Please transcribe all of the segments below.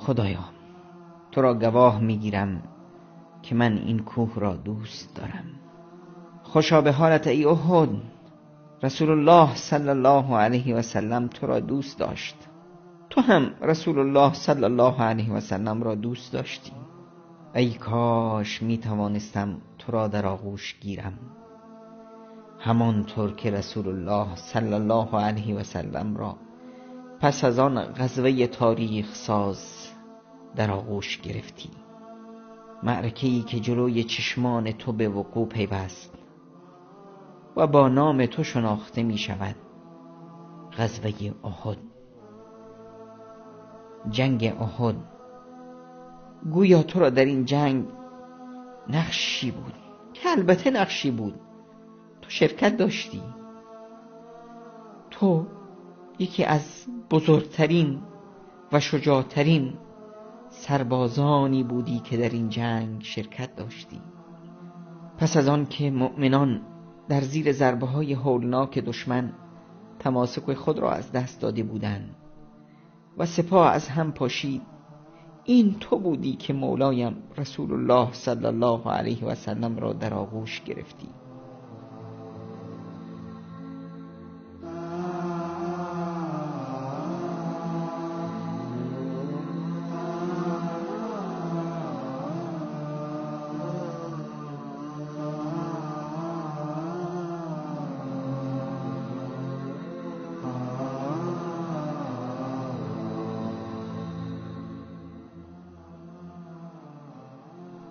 خدایا تو را گواه میگیرم که من این کوه را دوست دارم. خوشا به حالت ای احد. رسول الله صلی الله علیه و سلم تو را دوست داشت، تو هم رسول الله صلی الله علیه و سلم را دوست داشتی. ای کاش می توانستم تو را در آغوش گیرم، همانطور که رسول الله صلی الله علیه و سلم را پس از آن غزوه تاریخ ساز در آغوش گرفتی. معرکه‌ای که جلوی چشمان تو به وقوع پیوست و با نام تو شناخته می شود، غزوه احد. جنگ احد گویا تو را در این جنگ نقشی بود که البته نقشی بود، تو شرکت داشتی. تو یکی از بزرگترین و شجاعترین سربازانی بودی که در این جنگ شرکت داشتی. پس از آن که مؤمنان در زیر ضربه های هولناک دشمن تماسک خود را از دست داده بودند و سپاه از هم پاشید، این تو بودی که مولایم رسول الله صلی الله علیه و سلم را در آغوش گرفتی.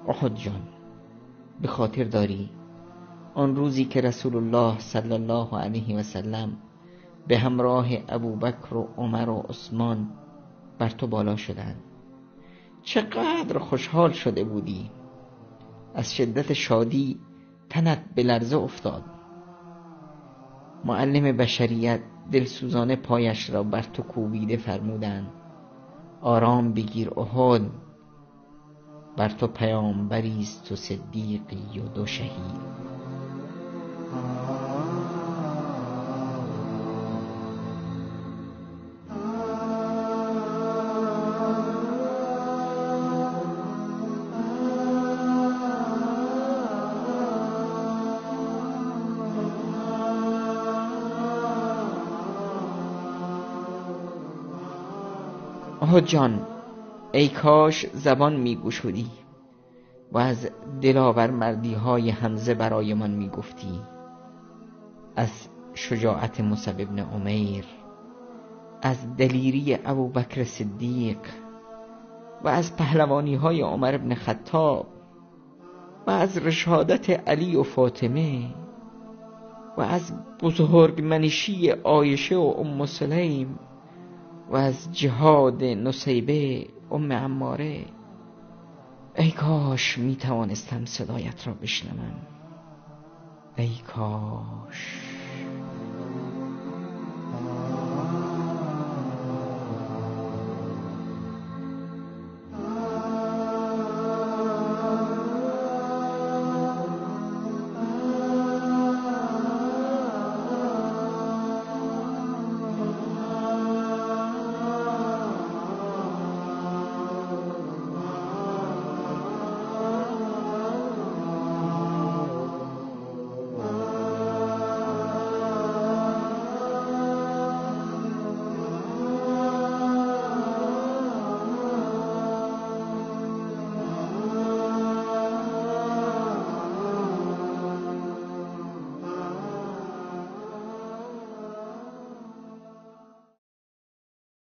احد جان، به خاطر داری آن روزی که رسول الله صلی الله علیه و سلم به همراه ابوبکر و عمر و عثمان بر تو بالا شدند؟ چقدر خوشحال شده بودی، از شدت شادی تنت به لرزه افتاد. معلم بشریت دلسوزانه پایش را بر تو کوبیده فرمودند آرام بگیر احد، بر تو پیامبری است و صدیقی و 2 شهید. احد جان، ای کاش زبان می گشودی و از دلاور مردی های حمزه برای من می گفتی، از شجاعت مصعب ابن عمیر، از دلیری ابوبکر صدیق و از پهلوانی های عمر ابن خطاب و از رشادت علی و فاطمه و از بزرگمنشی عایشه و ام سلیم و از جهاد نصیبه ام عماره. ای کاش می توانستم صدایت را بشنوم، ای کاش.